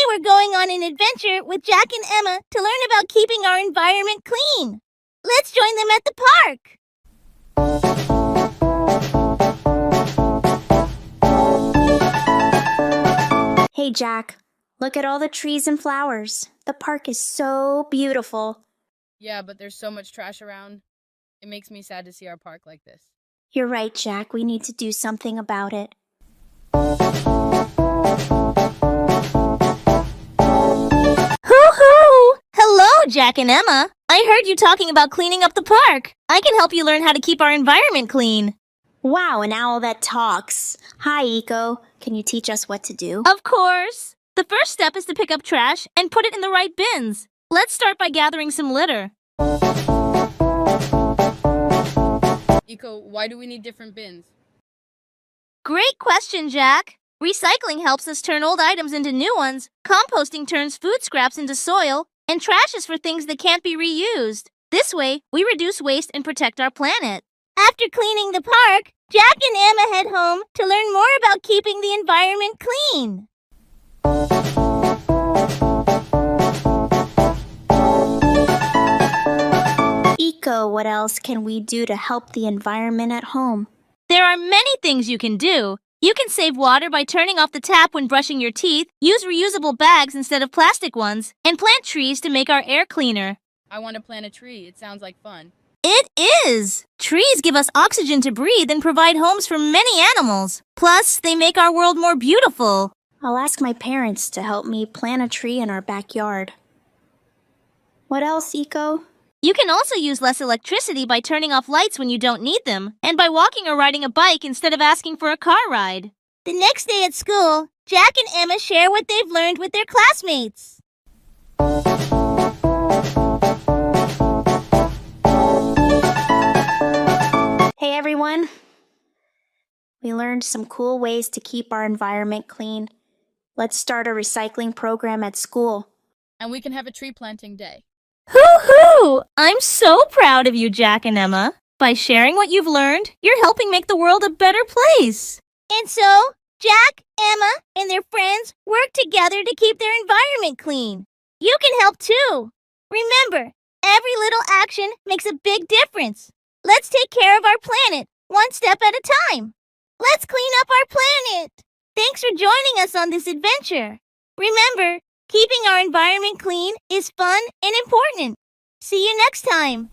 we're going on an adventure with Jack and Emma to learn about keeping our environment clean. Let's join them at the park. Hey, Jack, look at all the trees and flowers. The park is so beautiful. Yeah, but there's so much trash around. It makes me sad to see our park like this. You're right, Jack. We need to do something about it. Hoo-hoo! Hello, Jack and Emma. I heard you talking about cleaning up the park. I can help you learn how to keep our environment clean. Wow, an owl that talks. Hi, Eco. Can you teach us what to do? Of course. The first step is to pick up trash and put it in the right bins. Let's start by gathering some litter. Eco, why do we need different bins? Great question, Jack. Recycling helps us turn old items into new ones, composting turns food scraps into soil, and trash is for things that can't be reused. This way, we reduce waste and protect our planet. After cleaning the park, Jack and Emma head home to learn more about keeping the environment clean. Eco, what else can we do to help the environment at home? There are many things you can do. You can save water by turning off the tap when brushing your teeth, use reusable bags instead of plastic ones, and plant trees to make our air cleaner. I want to plant a tree. It sounds like fun. It is! Trees give us oxygen to breathe and provide homes for many animals. Plus, they make our world more beautiful. I'll ask my parents to help me plant a tree in our backyard. What else, Eco? You can also use less electricity by turning off lights when you don't need them, and by walking or riding a bike instead of asking for a car ride. The next day at school, Jack and Emma share what they've learned with their classmates. Hey everyone! We learned some cool ways to keep our environment clean. Let's start a recycling program at school. And we can have a tree planting day. Hoo-hoo! I'm so proud of you, Jack and Emma. By sharing what you've learned, you're helping make the world a better place. And so, Jack, Emma, and their friends work together to keep their environment clean. You can help too. Remember, every little action makes a big difference. Let's take care of our planet, one step at a time. Let's clean up our planet. Thanks for joining us on this adventure. Remember, keeping our environment clean is fun and important. See you next time.